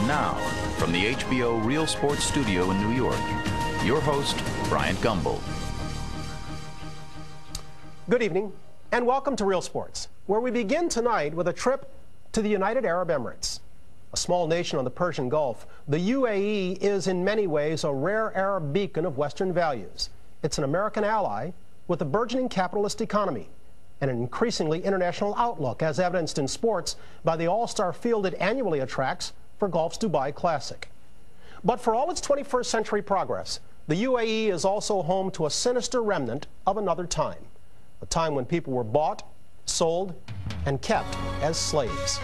And now, from the HBO Real Sports Studio in New York, your host, Bryant Gumbel. Good evening, and welcome to Real Sports, where we begin tonight with a trip to the United Arab Emirates. A small nation on the Persian Gulf, the UAE is in many ways a rare Arab beacon of Western values. It's an American ally with a burgeoning capitalist economy and an increasingly international outlook, as evidenced in sports by the all-star field it annually attracts for golf's Dubai Classic. But for all its 21st century progress, the UAE is also home to a sinister remnant of another time, a time when people were bought, sold, and kept as slaves.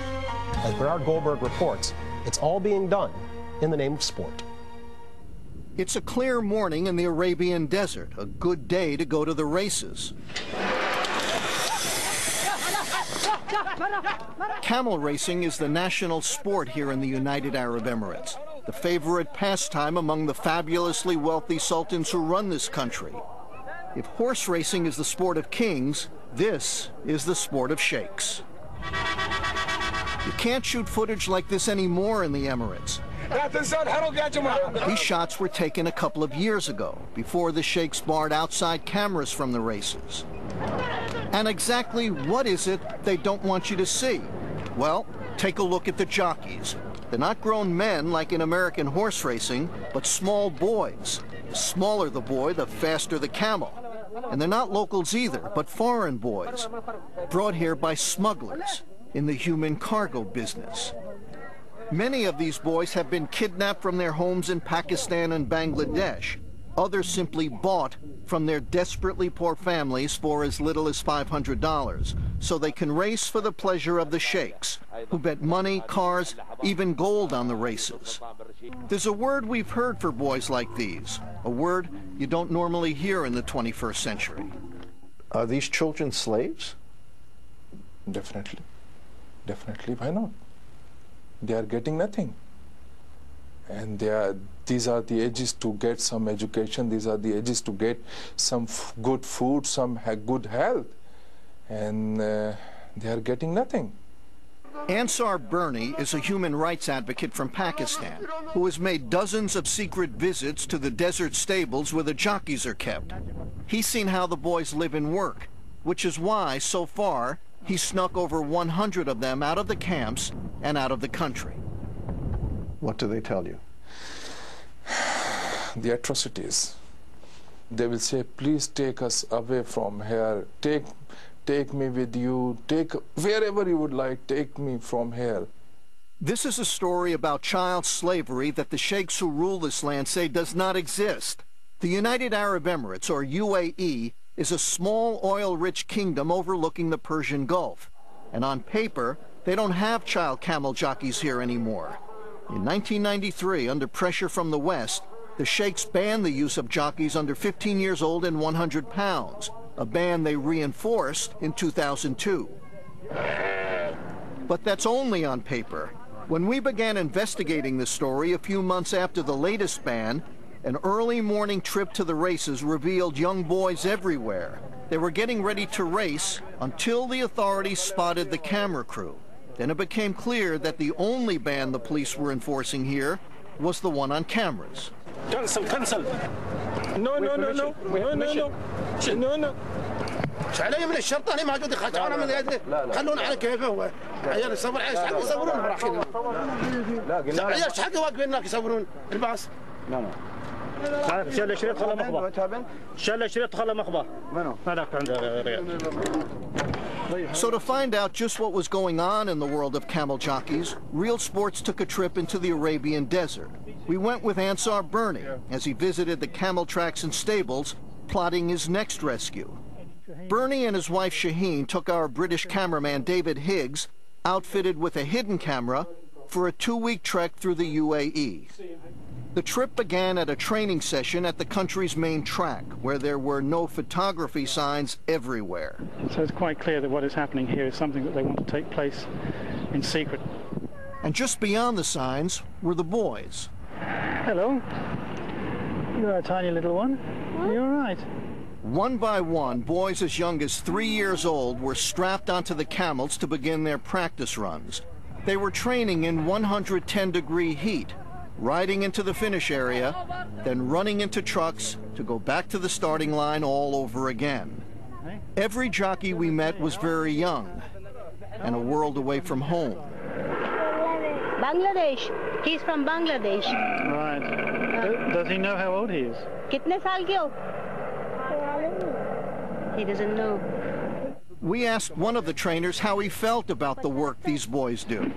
As Bernard Goldberg reports, it's all being done in the name of sport. It's a clear morning in the Arabian desert, a good day to go to the races. Camel racing is the national sport here in the United Arab Emirates, the favorite pastime among the fabulously wealthy sultans who run this country. If horse racing is the sport of kings, this is the sport of sheikhs. You can't shoot footage like this anymore in the Emirates. These shots were taken a couple of years ago, before the sheikhs barred outside cameras from the races. And exactly what is it they don't want you to see? Well, take a look at the jockeys. They're not grown men like in American horse racing, but small boys. The smaller the boy, the faster the camel. And they're not locals either, but foreign boys, brought here by smugglers in the human cargo business. Many of these boys have been kidnapped from their homes in Pakistan and Bangladesh. Others simply bought from their desperately poor families for as little as $500, so they can race for the pleasure of the sheikhs, who bet money, cars, even gold on the races. There's a word we've heard for boys like these, a word you don't normally hear in the 21st century. Are these children slaves? Definitely. Definitely. Why not? They are getting nothing. And these are the ages to get some education. These are the ages to get some good food, some good health. And they are getting nothing. Ansar Bernie is a human rights advocate from Pakistan who has made dozens of secret visits to the desert stables where the jockeys are kept. He's seen how the boys live and work, which is why, so far, he's snuck over 100 of them out of the camps and out of the country. What do they tell you? The atrocities. They will say, please take us away from here. Take me with you. Take wherever you would like. Take me from here. This is a story about child slavery that the sheikhs who rule this land say does not exist. The United Arab Emirates, or UAE, is a small oil-rich kingdom overlooking the Persian Gulf. And on paper, they don't have child camel jockeys here anymore. In 1993, under pressure from the West, the sheikhs banned the use of jockeys under 15 years old and 100 pounds, a ban they reinforced in 2002. But that's only on paper. When we began investigating this story a few months after the latest ban, an early morning trip to the races revealed young boys everywhere. They were getting ready to race until the authorities spotted the camera crew. Then it became clear that the only ban the police were enforcing here was the one on cameras. Cancel. No. علي من الشرطة هنا موجود خلونا من خلونا على كيفه هو عيال يصور يصورون براحتهم عيال ايش حق واقفين هناك يصورون الباص لا شال شريط خلى مخبى شال شريط خلى مخبى منو هذاك عنده ريال. So to find out just what was going on in the world of camel jockeys, Real Sports took a trip into the Arabian desert. We went with Ansar Bernie as he visited the camel tracks and stables, plotting his next rescue. Bernie and his wife Shaheen took our British cameraman David Higgs, outfitted with a hidden camera, for a 2-week trek through the UAE. The trip began at a training session at the country's main track, where there were no photography signs everywhere. So it's quite clear that what is happening here is something that they want to take place in secret. And just beyond the signs were the boys. Hello. You're a tiny little one. You're all right. One by one, boys as young as 3 years old were strapped onto the camels to begin their practice runs. They were training in 110-degree heat, riding into the finish area, then running into trucks to go back to the starting line all over again. Every jockey we met was very young and a world away from home. Bangladesh. He's from Bangladesh. Right. Does he know how old he is? Kitne saal ke ho? He doesn't know. We asked one of the trainers how he felt about the work these boys do.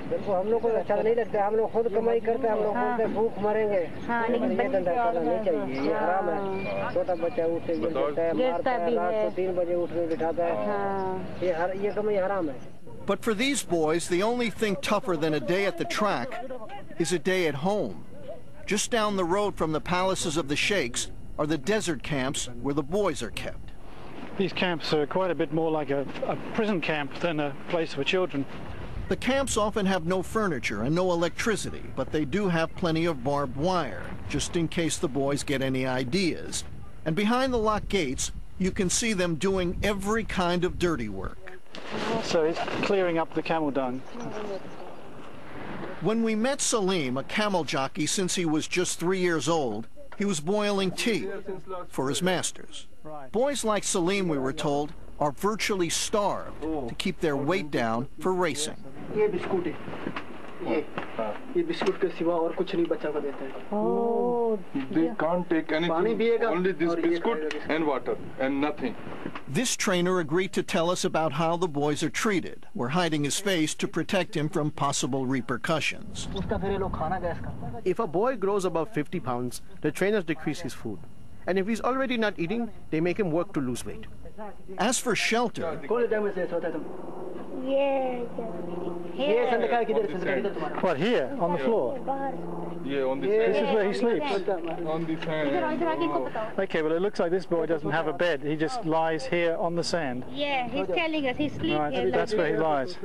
But for these boys, the only thing tougher than a day at the track is a day at home. Just down the road from the palaces of the sheikhs are the desert camps where the boys are kept. These camps are quite a bit more like a prison camp than a place for children. The camps often have no furniture and no electricity, but they do have plenty of barbed wire, just in case the boys get any ideas. And behind the locked gates, you can see them doing every kind of dirty work. So he's clearing up the camel dung. When we met Salim, a camel jockey since he was just 3 years old, he was boiling tea for his masters. Boys like Salim, we were told, are virtually starved to keep their weight down for racing. Oh, they can't take anything, only this biscuit and water and nothing. This trainer agreed to tell us about how the boys are treated. We're hiding his face to protect him from possible repercussions. If a boy grows above 50 pounds, the trainers decrease his food. And if he's already not eating, they make him work to lose weight. As for shelter, What, here, on the floor? Yeah, on This is where he sleeps. On the sand. Okay, well, it looks like this boy doesn't have a bed. He just lies here on the sand. yeah, he's telling us he sleeps here. Right, that's where he lies.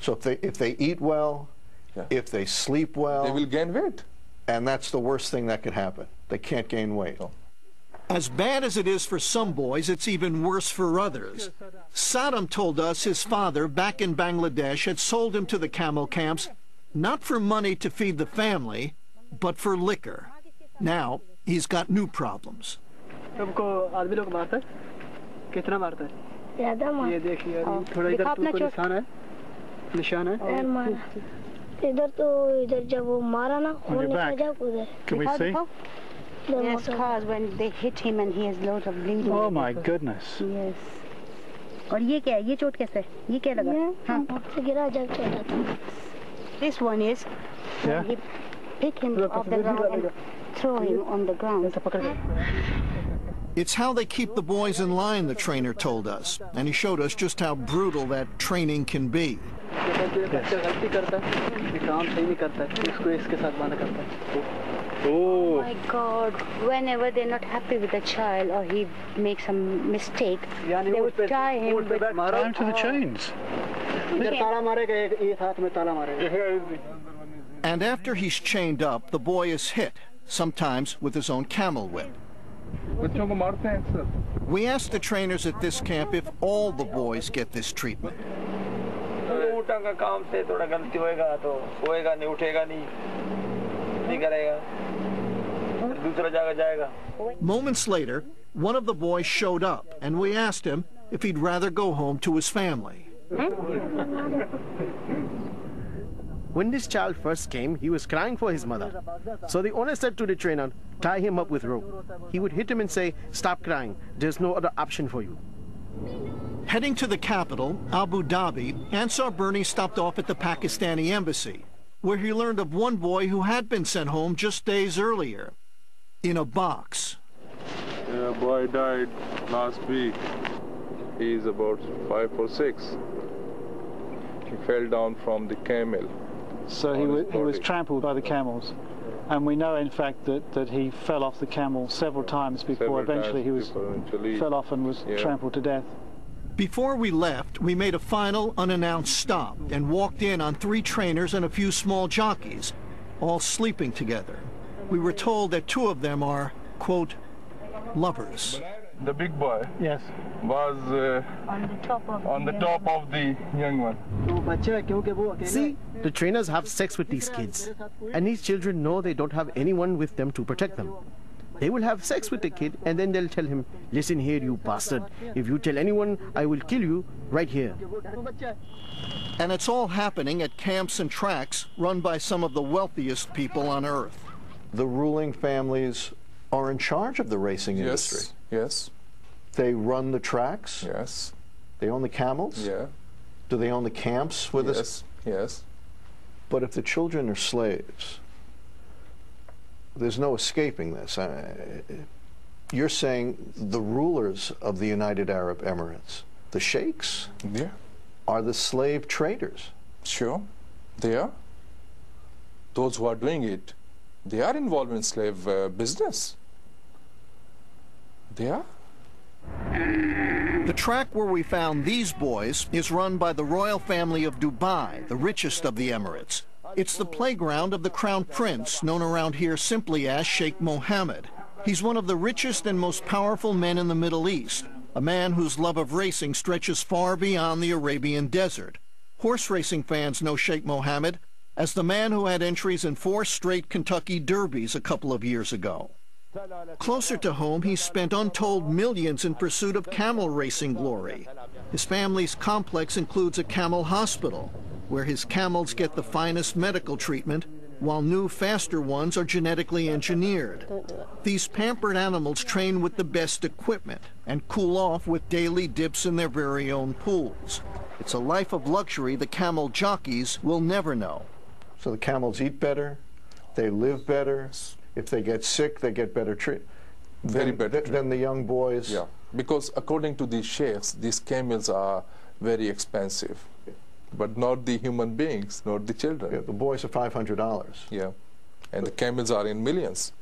So if they eat well, if they sleep well, They will gain weight. and that's the worst thing that could happen. They can't gain weight. as bad as it is for some boys, it's even worse for others. Saddam told us his father back in Bangladesh had sold him to the camel camps, not for money to feed the family, but for liquor. Now he's got new problems. Can we see? Yes, cause when they hit him and he has loads of bleeding. Oh my goodness. Yes. और ये क्या है? ये चोट कैसे है? ये क्या लगा? हाँ. This one is Yeah. he pick him off the ground and throw him on the ground. It's how they keep the boys in line, the trainer told us, and he showed us just how brutal that training can be. Oh my God, whenever they're not happy with a child or he makes a mistake, they would tie him with... Tie him to the chains. And after he's chained up, the boy is hit, sometimes with his own camel whip. We asked the trainers at this camp if all the boys get this treatment. Moments later, one of the boys showed up, and we asked him if he'd rather go home to his family. When this child first came, he was crying for his mother. So the owner said to the trainer, tie him up with rope. He would hit him and say, stop crying, there's no other option for you. Heading to the capital, Abu Dhabi, Ansar Bernie stopped off at the Pakistani embassy, where he learned of one boy who had been sent home just days earlier, in a box. Yeah, boy died last week. He's about 5 or 6. He fell down from the camel. So he was trampled by the camels. And we know, in fact, that he fell off the camel several times before eventually he fell off and was trampled to death. Before we left, we made a final unannounced stop and walked in on 3 trainers and a few small jockeys, all sleeping together. We were told that 2 of them are, quote, lovers. the big boy, Yes. was on the top of the young one. See, the trainers have sex with these kids, and these children know they don't have anyone with them to protect them. They will have sex with the kid, and then they'll tell him, listen here, you bastard. If you tell anyone, I will kill you right here. And it's all happening at camps and tracks run by some of the wealthiest people on Earth. The ruling families are in charge of the racing industry. Yes. They run the tracks. Yes. They own the camels. Yeah. Do they own the camps with us? Yes. But if the children are slaves, there's no escaping this. You're saying the rulers of the United Arab Emirates, the sheikhs, Yeah. are the slave traders. Sure. They are. Those who are doing it, they are involved in slave business. They are. The track where we found these boys is run by the royal family of Dubai, the richest of the Emirates. It's the playground of the Crown Prince, known around here simply as Sheikh Mohammed. He's one of the richest and most powerful men in the Middle East, a man whose love of racing stretches far beyond the Arabian desert. Horse racing fans know Sheikh Mohammed as the man who had entries in 4 straight Kentucky Derbies a couple of years ago. Closer to home, he's spent untold millions in pursuit of camel racing glory. His family's complex includes a camel hospital, where his camels get the finest medical treatment, while new, faster ones are genetically engineered. These pampered animals train with the best equipment and cool off with daily dips in their very own pools. It's a life of luxury the camel jockeys will never know. So the camels eat better, they live better. If they get sick, they get better treatment. Than the young boys. Yeah, because according to these sheikhs, these camels are very expensive, but not the human beings, not the children. Yeah, the boys are $500. Yeah, and the camels are in millions.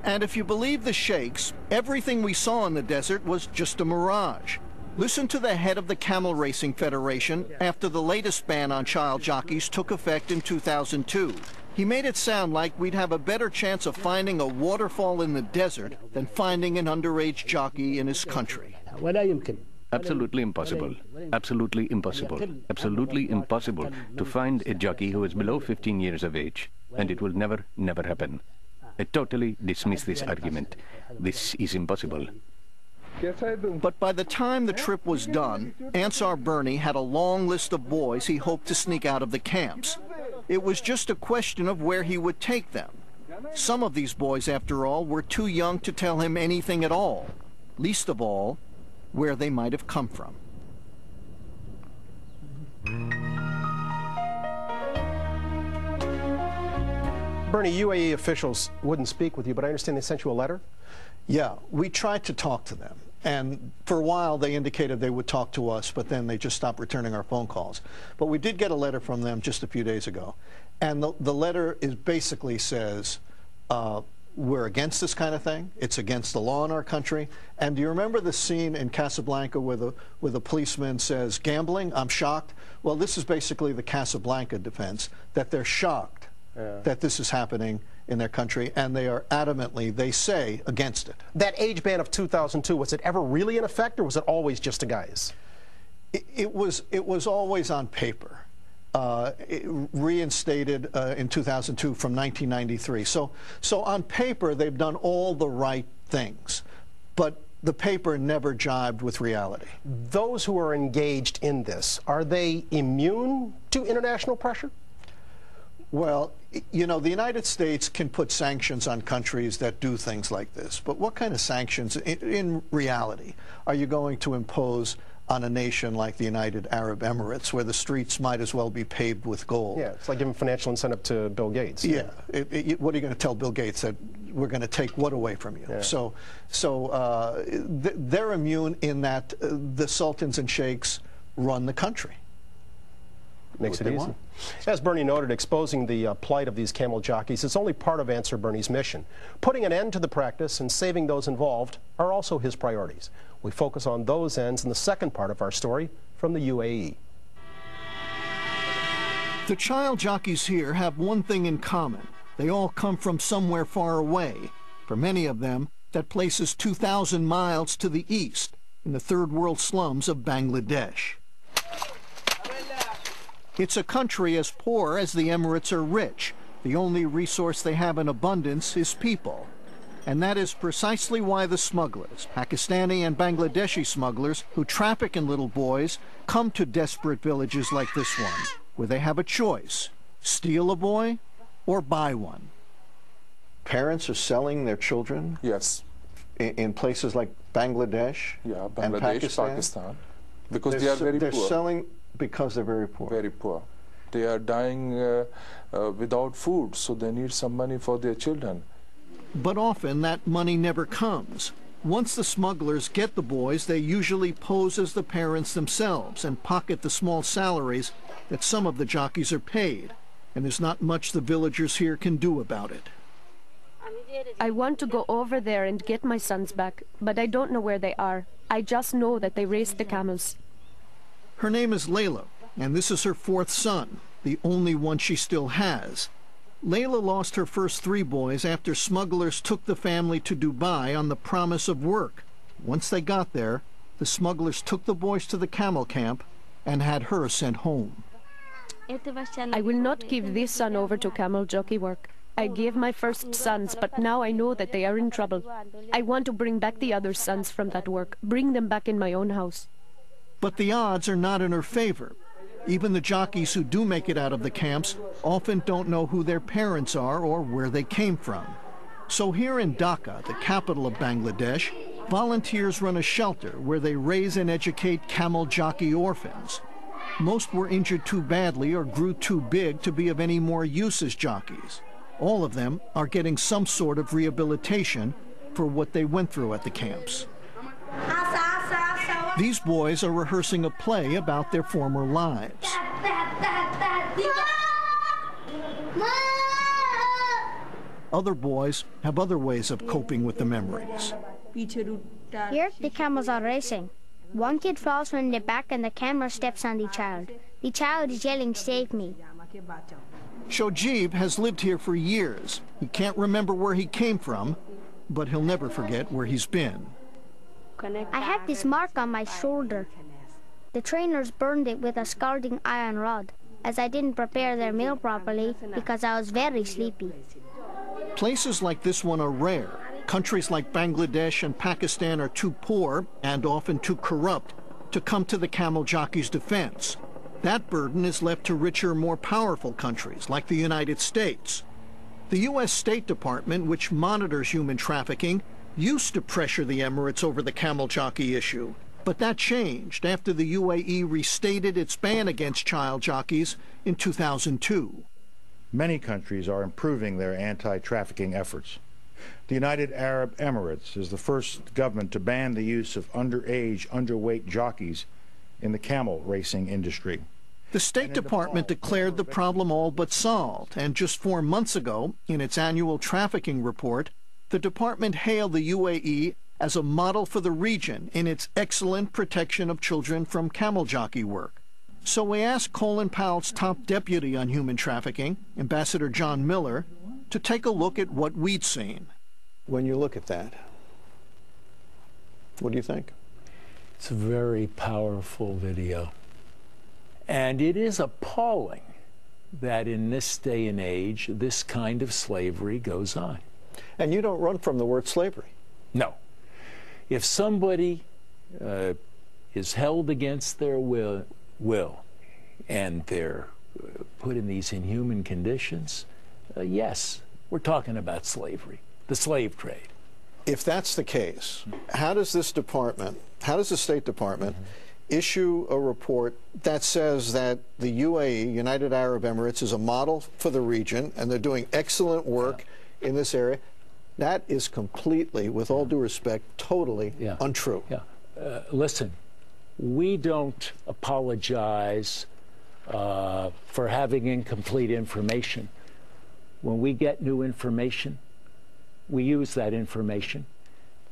And if you believe the sheikhs, everything we saw in the desert was just a mirage. Listen to the head of the Camel Racing Federation after the latest ban on child jockeys took effect in 2002. He made it sound like we'd have a better chance of finding a waterfall in the desert than finding an underage jockey in his country. Absolutely impossible. Absolutely impossible. Absolutely impossible to find a jockey who is below 15 years of age. And it will never, never happen. I totally dismiss this argument. This is impossible. But by the time the trip was done, Ansar Bernie had a long list of boys he hoped to sneak out of the camps. It was just a question of where he would take them. Some of these boys, after all, were too young to tell him anything at all, least of all, where they might have come from. Bernie, UAE officials wouldn't speak with you, but I understand they sent you a letter? Yeah, we tried to talk to them. And for a while, they indicated they would talk to us, but then they just stopped returning our phone calls. But we did get a letter from them just a few days ago. And the letter basically says, we're against this kind of thing. It's against the law in our country. And do you remember the scene in Casablanca where the policeman says, gambling? I'm shocked. Well, this is basically the Casablanca defense, that they're shocked that this is happening in their country, and they are adamantly, they say, against it. That age ban of 2002, was it ever really in effect, or was it always just a guise? It was always on paper. Reinstated in 2002 from 1993. So on paper, they've done all the right things, but the paper never jibed with reality. Those who are engaged in this, are they immune to international pressure? Well, you know, the United States can put sanctions on countries that do things like this, but what kind of sanctions, in reality, are you going to impose on a nation like the United Arab Emirates, where the streets might as well be paved with gold? Yeah, it's like giving financial incentive to Bill Gates. Yeah. What are you going to tell Bill Gates, that we're going to take what away from you? Yeah. So they're immune in that the sultans and sheikhs run the country. Makes it easy. As Bernie noted, exposing the plight of these camel jockeys is only part of Ansar Bernie's mission. Putting an end to the practice and saving those involved are also his priorities. We focus on those ends in the second part of our story from the UAE. The child jockeys here have one thing in common. They all come from somewhere far away. For many of them, that places 2,000 miles to the east in the third world slums of Bangladesh. It's a country as poor as the Emirates are rich. The only resource they have in abundance is people. And that is precisely why the smugglers, Pakistani and Bangladeshi smugglers who traffic in little boys, come to desperate villages like this one, where they have a choice: steal a boy or buy one. Parents are selling their children? Yes. In places like Bangladesh? Yeah, and Bangladesh, Pakistan. Because they are very poor. They're selling because they're very poor. Very poor. They are dying without food, so they need some money for their children. But often that money never comes. Once the smugglers get the boys, they usually pose as the parents themselves and pocket the small salaries that some of the jockeys are paid. And there's not much the villagers here can do about it. I want to go over there and get my sons back, but I don't know where they are. I just know that they raced the camels. Her name is Layla, and this is her fourth son, the only one she still has. Layla lost her first 3 boys after smugglers took the family to Dubai on the promise of work. Once they got there, the smugglers took the boys to the camel camp and had her sent home. I will not give this son over to camel jockey work. I gave my first sons, but now I know that they are in trouble. I want to bring back the other sons from that work, bring them back in my own house. But the odds are not in her favor. Even the jockeys who do make it out of the camps often don't know who their parents are or where they came from. So here in Dhaka, the capital of Bangladesh, volunteers run a shelter where they raise and educate camel jockey orphans. Most were injured too badly or grew too big to be of any more use as jockeys. All of them are getting some sort of rehabilitation for what they went through at the camps. These boys are rehearsing a play about their former lives. Other boys have other ways of coping with the memories. Here, the camels are racing. One kid falls from the back and the camera steps on the child. The child is yelling, "Save me." Shojib has lived here for years. He can't remember where he came from, but he'll never forget where he's been. I have this mark on my shoulder. The trainers burned it with a scalding iron rod, as I didn't prepare their meal properly because I was very sleepy. Places like this one are rare. Countries like Bangladesh and Pakistan are too poor and often too corrupt to come to the camel jockey's defense. That burden is left to richer, more powerful countries like the United States. The U.S. State Department, which monitors human trafficking, used to pressure the Emirates over the camel jockey issue. But that changed after the UAE restated its ban against child jockeys in 2002. Many countries are improving their anti-trafficking efforts. The United Arab Emirates is the first government to ban the use of underage, underweight jockeys in the camel racing industry. The State Department declared the problem all but solved, and just 4 months ago, in its annual trafficking report, the department hailed the UAE as a model for the region in its excellent protection of children from camel jockey work. So we asked Colin Powell's top deputy on human trafficking, Ambassador John Miller, to take a look at what we'd seen. When you look at that, what do you think? It's a very powerful video. And it is appalling that in this day and age, this kind of slavery goes on. And you don't run from the word slavery. No. If somebody is held against their will and they're put in these inhuman conditions, yes, we're talking about slavery, the slave trade. If that's the case, how does this department, how does the State Department issue a report that says that the UAE, United Arab Emirates, is a model for the region and they're doing excellent work in this area? That is completely, with all due respect, totally untrue. Listen, we don't apologize for having incomplete information. When we get new information, we use that information.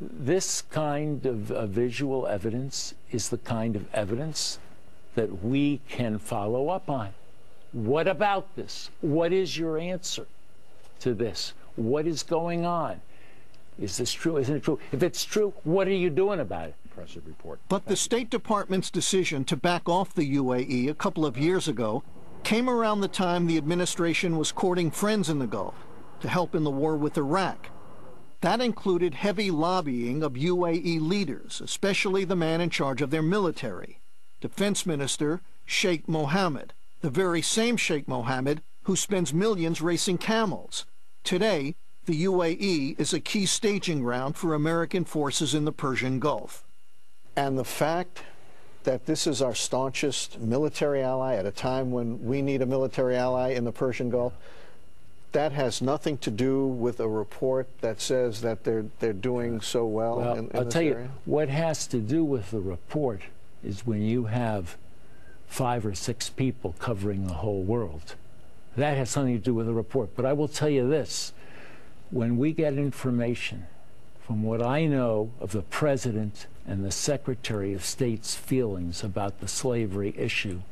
This kind of visual evidence is the kind of evidence that we can follow up on. What about this? What is your answer to this? What is going on? Is this true? Isn't it true? If it's true, what are you doing about it? Impressive report. But the State Department's decision to back off the UAE a couple of years ago came around the time the administration was courting friends in the Gulf to help in the war with Iraq. That included heavy lobbying of UAE leaders, especially the man in charge of their military, Defense Minister Sheikh Mohammed, the very same Sheikh Mohammed who spends millions racing camels. Today, the UAE is a key staging ground for American forces in the Persian Gulf. And the fact that this is our staunchest military ally at a time when we need a military ally in the Persian Gulf, that has nothing to do with a report that says that they're doing so well in I'll this tell area? you, what has to do with the report is when you have 5 or 6 people covering the whole world. That has something to do with the report. But I will tell you this, when we get information from what I know of the President and the Secretary of State's feelings about the slavery issue,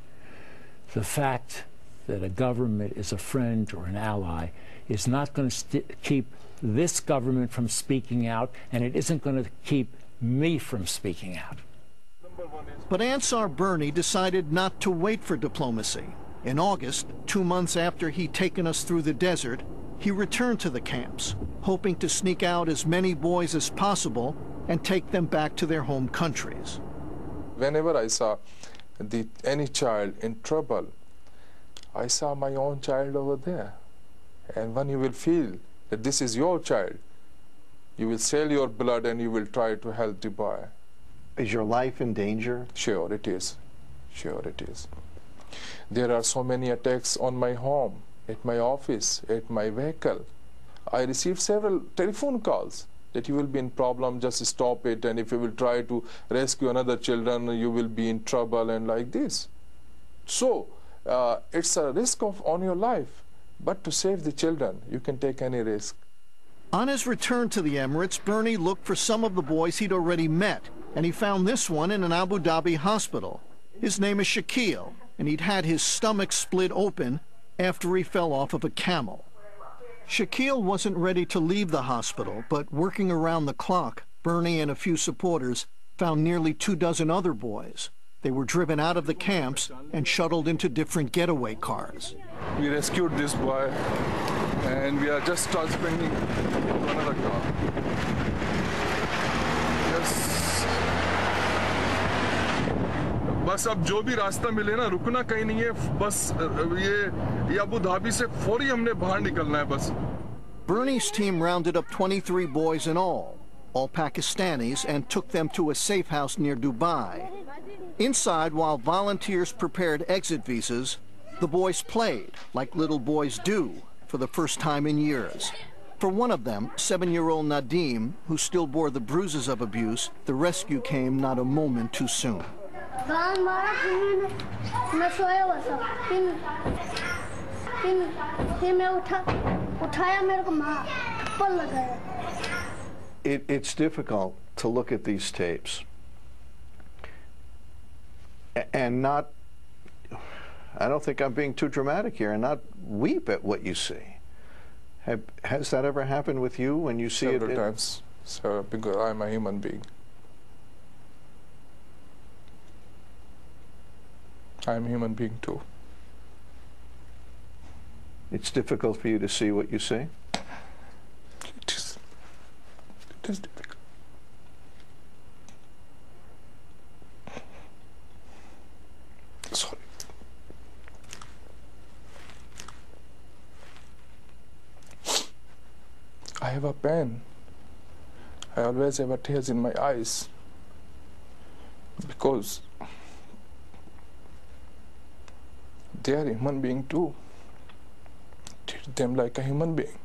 the fact that a government is a friend or an ally is not going to keep this government from speaking out, and it isn't going to keep me from speaking out. But Ansar Bernie decided not to wait for diplomacy. In August, 2 months after he'd taken us through the desert, he returned to the camps, hoping to sneak out as many boys as possible and take them back to their home countries. Whenever I saw any child in trouble, I saw my own child over there. And when you will feel that this is your child, you will sell your blood and you will try to help the boy. Is your life in danger? Sure it is. Sure it is. There are so many attacks on my home, at my office, at my vehicle. I received several telephone calls that you will be in problem, just stop it, and if you will try to rescue another children, you will be in trouble, and like this. So it's a risk on your life, but to save the children, you can take any risk. On his return to the Emirates, Bernie looked for some of the boys he'd already met, and he found this one in an Abu Dhabi hospital. His name is Shaquille, and he'd had his stomach split open after he fell off of a camel. Shaquille wasn't ready to leave the hospital, but working around the clock, Bernie and a few supporters found nearly 24 other boys. They were driven out of the camps and shuttled into different getaway cars. We rescued this boy, and we are just transferring him to another car. Yes. बस अब जो भी रास्ता मिले ना, रुकना कहीं नहीं है, बस ये अबू धाबी से फौरी हमने बाहर निकलना है बस. Bernie's team rounded up 23 boys in all Pakistanis, and took them to a safe house near Dubai. Inside, while volunteers prepared exit visas, the boys played, like little boys do, for the first time in years. For one of them, 7-year-old Nadim, who still bore the bruises of abuse, the rescue came not a moment too soon. It's difficult to look at these tapes and not, I don't think I'm being too dramatic here, and not weep at what you see. Has that ever happened with you when you see Several it? times, so, because I'm a human being. I'm a human being too. It's difficult for you to see what you see? It is difficult. Sorry. I have a pain. I always have tears in my eyes because they are human being too. Treat them like a human being.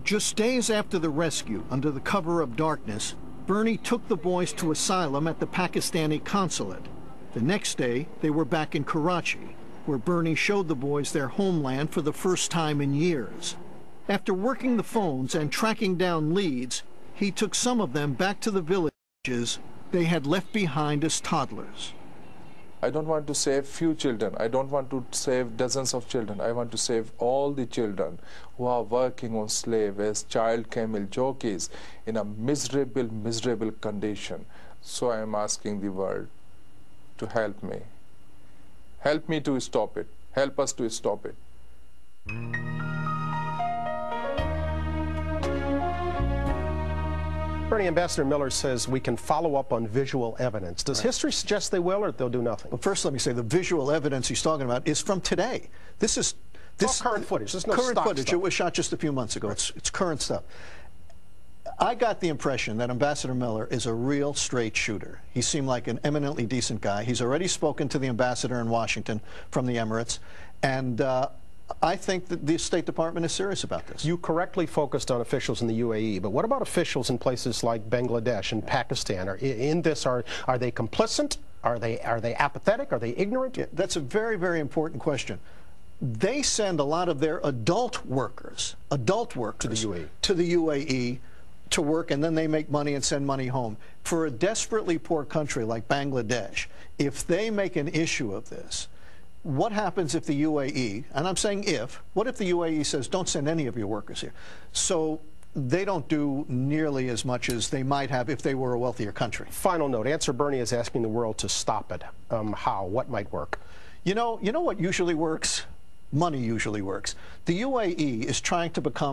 Just days after the rescue, under the cover of darkness, Bernie took the boys to asylum at the Pakistani consulate. The next day, they were back in Karachi, where Bernie showed the boys their homeland for the first time in years. After working the phones and tracking down leads, he took some of them back to the villages they had left behind as toddlers. I don't want to save few children. I don't want to save dozens of children. I want to save all the children who are working on slave as child camel jockeys in a miserable, miserable condition. So I am asking the world to help me. Help me to stop it. Help us to stop it. Bernie, Ambassador Miller says we can follow up on visual evidence. Does history suggest they will, or they'll do nothing? Well, first let me say the visual evidence he's talking about is from today. This is current footage. There's no current stock footage. stuff. It was shot just a few months ago. Right. It's current stuff. I got the impression that Ambassador Miller is a real straight shooter. He seemed like an eminently decent guy. He's already spoken to the ambassador in Washington from the Emirates, and I think that the State Department is serious about this. You correctly focused on officials in the UAE, but what about officials in places like Bangladesh and Pakistan? Are they complicit? Are they apathetic? Are they ignorant? Yeah, that's a very, very important question. They send a lot of their adult workers to the UAE to work, and then they make money and send money home. For a desperately poor country like Bangladesh, if they make an issue of this, what happens if the UAE, and I'm saying what if the UAE says, don't send any of your workers here? So they don't do nearly as much as they might have if they were a wealthier country. Final note, Answer Bernie is asking the world to stop it. How? What might work? You know what usually works? Money usually works. The UAE is trying to become